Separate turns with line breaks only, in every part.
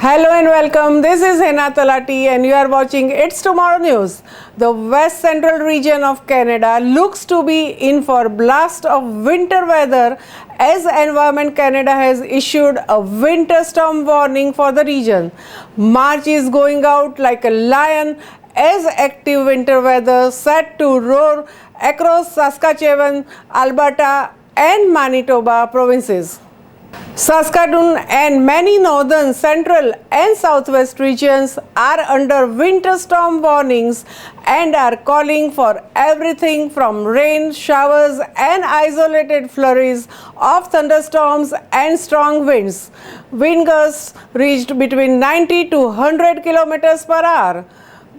Hello and welcome. This is Hena Talati and you are watching It's Tomorrow News. The west central region of Canada looks to be in for blast of winter weather as Environment Canada has issued a winter storm warning for the region. March is going out like a lion as active winter weather set to roar across Saskatchewan, Alberta and Manitoba provinces. Saskatoon and many northern, central and southwest regions are under winter storm warnings and are calling for everything from rain, showers and isolated flurries of thunderstorms and strong winds. Wind gusts reached between 90 to 100 kilometers per hour.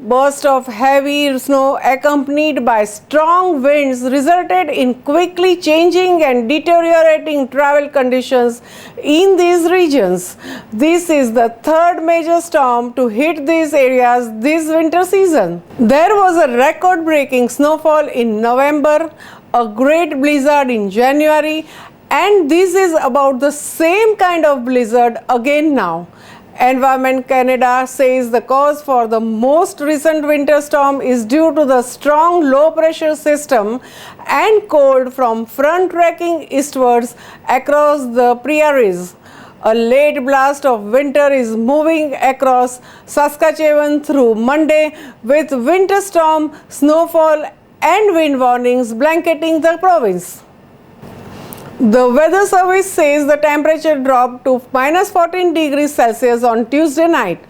Bursts of heavy snow accompanied by strong winds resulted in quickly changing and deteriorating travel conditions in these regions. This is the third major storm to hit these areas this winter season. There was a record-breaking snowfall in November, a great blizzard in January, and this is about the same kind of blizzard again now. Environment Canada says the cause for the most recent winter storm is due to the strong low pressure system and cold from front tracking eastwards across the prairies. A late blast of winter is moving across Saskatchewan through Monday with winter storm, snowfall and wind warnings blanketing the province. The Weather Service says the temperature dropped to minus 14 degrees Celsius on Tuesday night.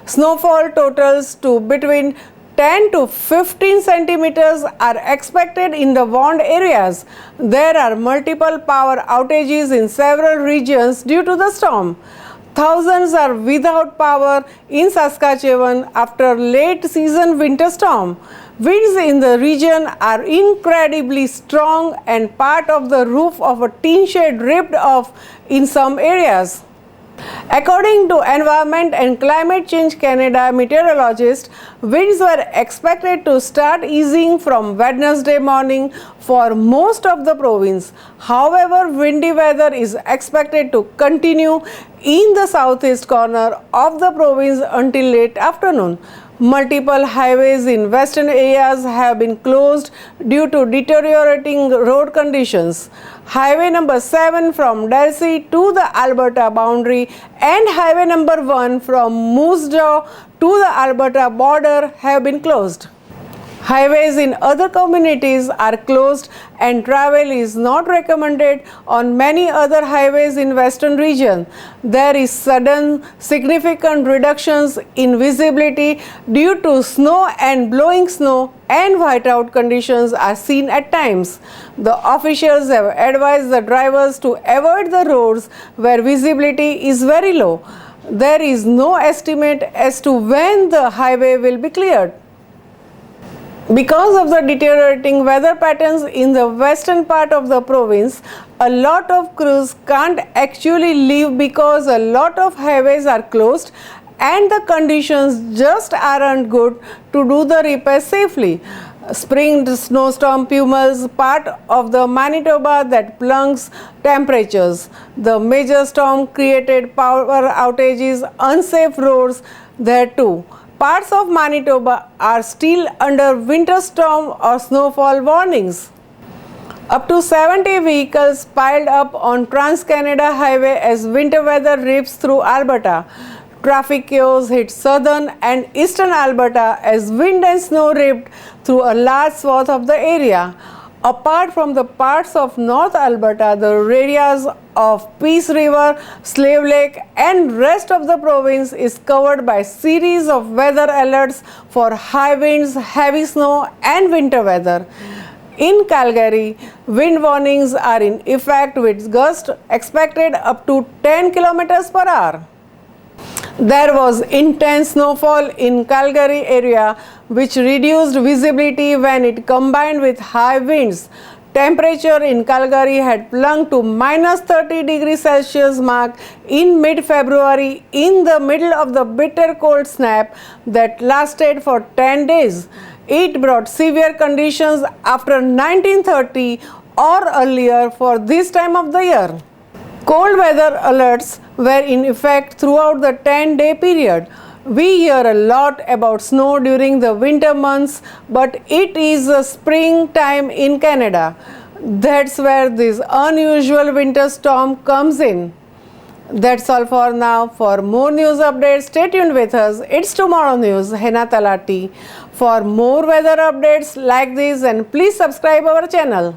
Snowfall totals to between 10 to 15 centimeters are expected in the warned areas. There are multiple power outages in several regions due to the storm. Thousands are without power in Saskatchewan after late season winter storm. Winds in the region are incredibly strong and part of the roof of a tin shed ripped off in some areas. According to Environment and Climate Change Canada meteorologists, winds were expected to start easing from Wednesday morning for most of the province. However, windy weather is expected to continue in the southeast corner of the province until late afternoon. Multiple highways in western areas have been closed due to deteriorating road conditions. Highway number 7 from Darcy to the Alberta boundary and highway number 1 from Moose Jaw to the Alberta border have been closed. Highways in other communities are closed and travel is not recommended on many other highways in western region. There is sudden significant reductions in visibility due to snow and blowing snow and whiteout conditions are seen at times. The officials have advised the drivers to avoid the roads where visibility is very low. There is no estimate as to when the highway will be cleared. Because of the deteriorating weather patterns in the western part of the province, a lot of crews can't actually leave because a lot of highways are closed and the conditions just aren't good to do the repairs safely. Spring snowstorm pummels part of the Manitoba that plunges temperatures. The major storm created power outages, unsafe roads there too. Parts of Manitoba are still under winter storm or snowfall warnings. Up to 70 vehicles piled up on Trans-Canada Highway as winter weather rips through Alberta. Traffic chaos hit southern and eastern Alberta as wind and snow ripped through a large swath of the area. Apart from the parts of North Alberta, the areas of Peace River, Slave Lake and rest of the province is covered by series of weather alerts for high winds, heavy snow and winter weather. In Calgary, wind warnings are in effect with gusts expected up to 10 kilometers per hour. There was intense snowfall in Calgary area which reduced visibility when it combined with high winds. Temperature in Calgary had plunged to minus 30 degrees Celsius mark in mid-February in the middle of the bitter cold snap that lasted for 10 days. It brought severe conditions after 1930 or earlier for this time of the year. Cold weather alerts were in effect throughout the 10-day period. We hear a lot about snow during the winter months, but it is a springtime in Canada. That's where this unusual winter storm comes in. That's all for now. For more news updates, stay tuned with us. It's Tomorrow News, Hena Talati. For more weather updates like this, and please subscribe our channel.